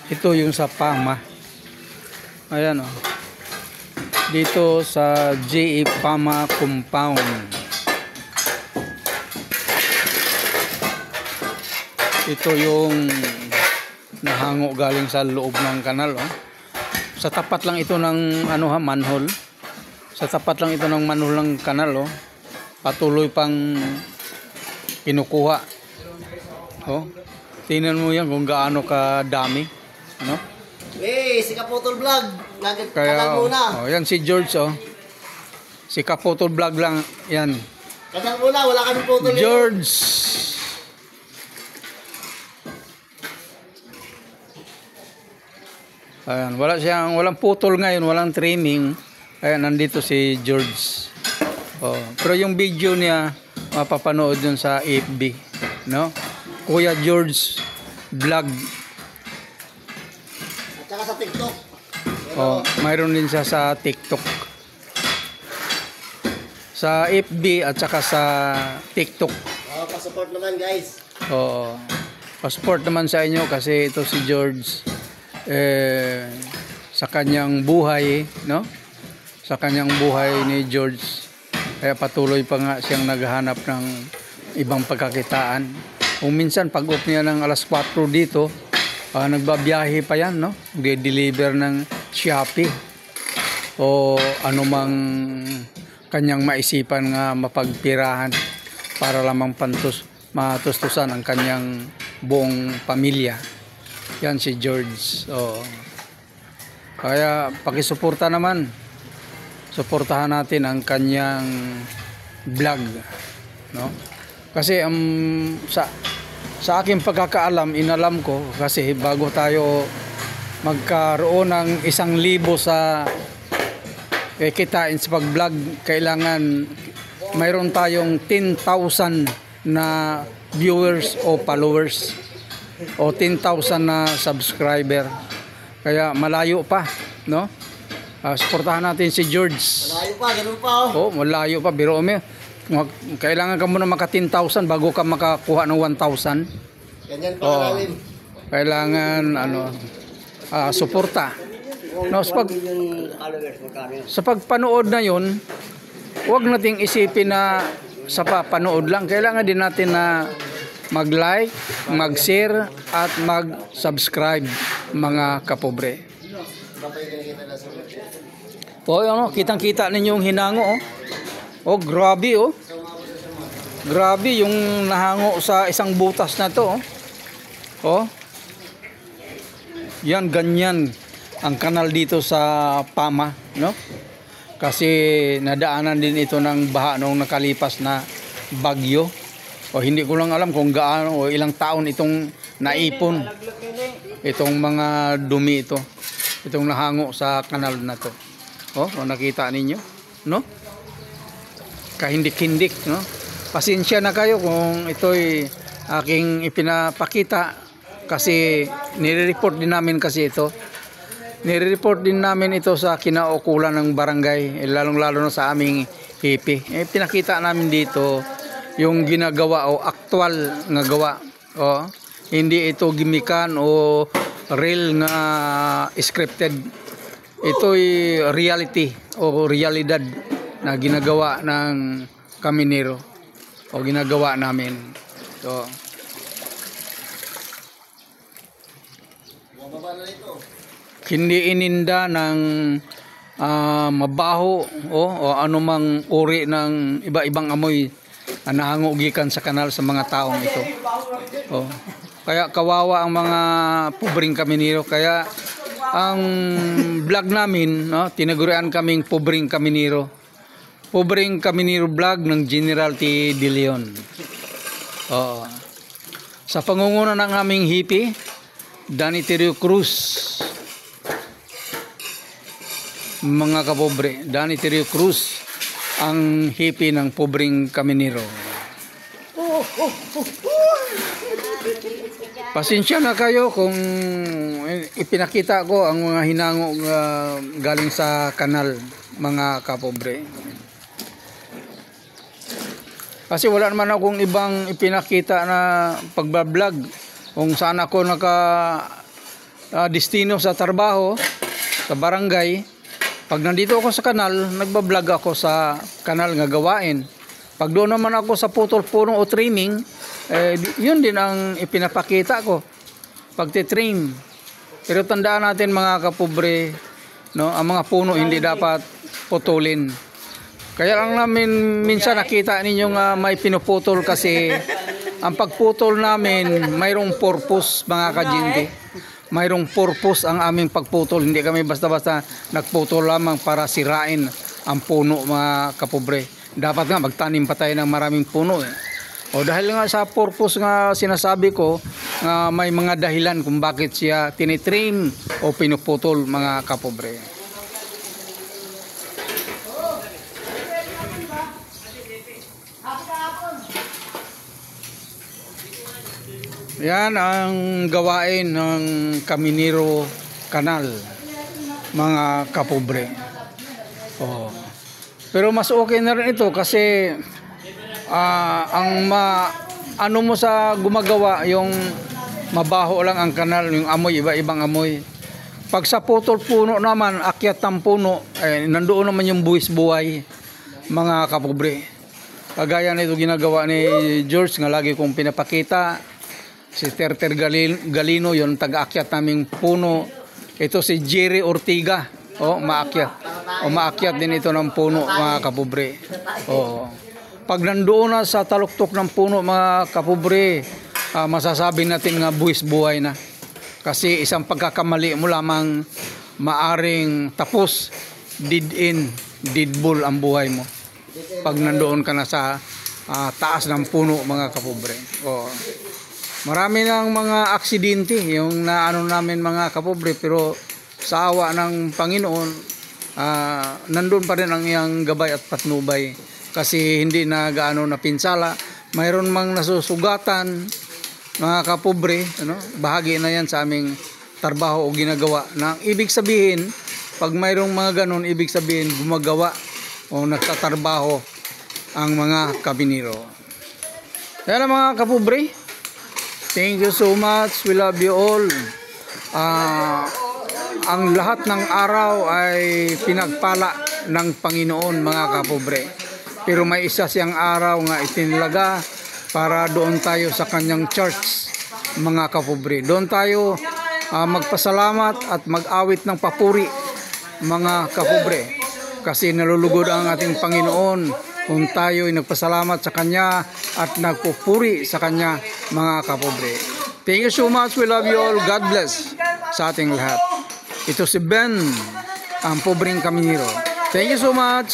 Ito yung sa Pama. Ayan o. Dito sa GE Pama Compound. Ito yung nahango galing sa loob ng kanal. Oh. Sa tapat lang ito ng manhole. Sa tapat lang ito ng manhole ng kanal. Oh. Patuloy pang kinukuha. Oh. Tingnan mo yan kung gaano kadami. Ano? Si Kaputol Vlog. Kaya, muna. yan si George. Oh. Si Kaputol Vlog lang. Yan. Kadang muna, wala kami putol. George. Ayan, walang putol ngayon, walang trimming. Ayan, nandito si George. Oh, pero yung video niya mapapanood dun sa FB, no? Kuya George Vlog. At saka sa TikTok. Oh, mayroon din siya sa TikTok. Sa FB at saka sa TikTok. Pa-support naman, guys. Oh, pa-support naman sa inyo kasi ito si George sa kanyang buhay, no? Sa kanyang buhay ni George, kaya patuloy pa nga siyang naghahanap ng ibang pagkakitaan. Kung minsan pag off niya ng alas 4 dito, nagbabiyahe pa yan, no? Nagde-deliver ng Shopee o anumang kanyang maisipan nga mapagpirahan para lamang matustusan ang kanyang buong pamilya. Yan si George. Oh. Kaya pakisuporta naman. Suportahan natin ang kanyang vlog, no? Kasi sa aking pagkakaalam, inalam ko kasi bago tayo magkaroon ng 1,000 sa kitain sa pag-vlog, kailangan mayroon tayong 10,000 na viewers o followers o 10,000 na subscriber. Kaya malayo pa, no? Suportahan natin si George. Malayo pa, ganun pa. Oh, malayo pa, biro mo. Kailangan ka muna maka 10,000 bago ka makakuha ng 1,000. Ganyan pa namin. Kailangan suporta. No, sa pagpanood na 'yon, huwag nating isipin na sa papanood lang. Kailangan din natin na mag-like, mag-share at mag-subscribe, mga kapobre. Oh, kitang-kita ninyo yung hinango, oh. Oh, grabe, oh. Grabe yung nahango sa isang butas na to, oh. Oh. Yan, ganyan ang kanal dito sa Pama, no? Kasi nadaanan din ito ng baha noong nakalipas na bagyo. O hindi ko lang alam kung gaano o ilang taon itong naipon. Itong mga dumi ito. Itong nahango sa kanal na to. Oh, nakita ninyo, no? Kahindik-hindik, no? Pasensya na kayo kung ito'y aking ipinapakita kasi nire-report din namin kasi ito. Nire-report din namin ito sa kinaukulan ng barangay, lalong-lalo na sa aming hipi. Pinakita namin dito yung ginagawa o actual nga gawa. O, hindi ito gimikan o real na scripted. Ito'y reality o realidad na ginagawa ng kaminero o ginagawa namin. So, hindi ininda ng mabaho o anumang uri ng iba-ibang amoy na nahangugikan sa kanal sa mga taong ito. O, kaya kawawa ang mga pobreng kaminero. Kaya ang vlog namin, no, tinagurian kaming pobreng kaminero. Pobreng kaminero vlog ng General T. De Leon. O, sa pangunguna ng aming hippie, Danny Terrio Cruz. Mga kapobre, Danny Terrio Cruz ang hippie ng pobreng kaminero. Pasensya na kayo kung ipinakita ko ang mga hinango galing sa kanal, mga kapobre. Kasi wala naman akong ibang ipinakita na pagbablog. kung saan ako destino sa trabaho, sa barangay. Pag nandito ako sa kanal, nagbablog ako sa kanal nga gawain. Pag doon naman ako sa putol puno o trimming, yun din ang ipinapakita ko. Pagtitrim. Pero tandaan natin mga kapobre, no, ang mga puno hindi dapat putulin. Kaya lang namin minsan nakita ninyo may pinuputol kasi ang pagputol namin mayroong purpose mga kajinti. Mayroong purpose ang aming pagputol. Hindi kami basta-basta nagputol lamang para sirain ang puno mga kapobre. Dapat nga magtanim pa tayo ng maraming puno eh. O dahil nga sa purpose nga sinasabi ko, may mga dahilan kung bakit siya tinitrim o pinuputol mga kapobre. Yan ang gawain ng Caminero Canal, mga kapobre. Oh. Pero mas okay na rin ito kasi ano mo sa gumagawa, yung mabaho lang ang kanal, yung amoy, iba-ibang amoy. Pag sa putol puno naman, akyat ng puno, nandoon naman yung buwis buhay, mga kapobre. Kagaya nito ginagawa ni George nga lagi kong pinapakita. Si Terter Galino, yung taga-akyat naming puno. Ito si Jerry Ortiga. Maakyat din ito ng puno, mga kapobre. Pag nandoon na sa taluktok ng puno, mga kapobre, masasabi natin nga buwis buhay na. Kasi isang pagkakamali mo lamang maaring tapos, deadball ang buhay mo. Pag nandoon ka na sa taas ng puno, mga kapobre. Marami ng mga aksidente yung naano namin mga kapobre, pero sa awa ng Panginoon, nandun pa rin ang iyang gabay at patnubay kasi hindi na gaano napinsala. Mayroon mang nasusugatan mga kapobre, bahagi na yan sa aming trabaho o ginagawa. Na ibig sabihin, pag mayroong mga ganon, ibig sabihin gumagawa o nagtatrabaho ang mga kabinero. Kaya lang mga kapobre, thank you so much. We love you all. Ang lahat ng araw ay pinagpala ng Panginoon, mga kapobre. Pero may isa siyang araw nga itinalaga para doon tayo sa kanyang church, mga kapobre. Doon tayo magpasalamat at mag-awit ng papuri, mga kapobre. Kasi nalulugod ang ating Panginoon kung tayo ay nagpasalamat sa Kanya at nagpupuri sa Kanya, mga kapobre. Thank you so much. We love you all. God bless sa ating lahat. Ito si Ben, ang pobreng Caminero. Thank you so much.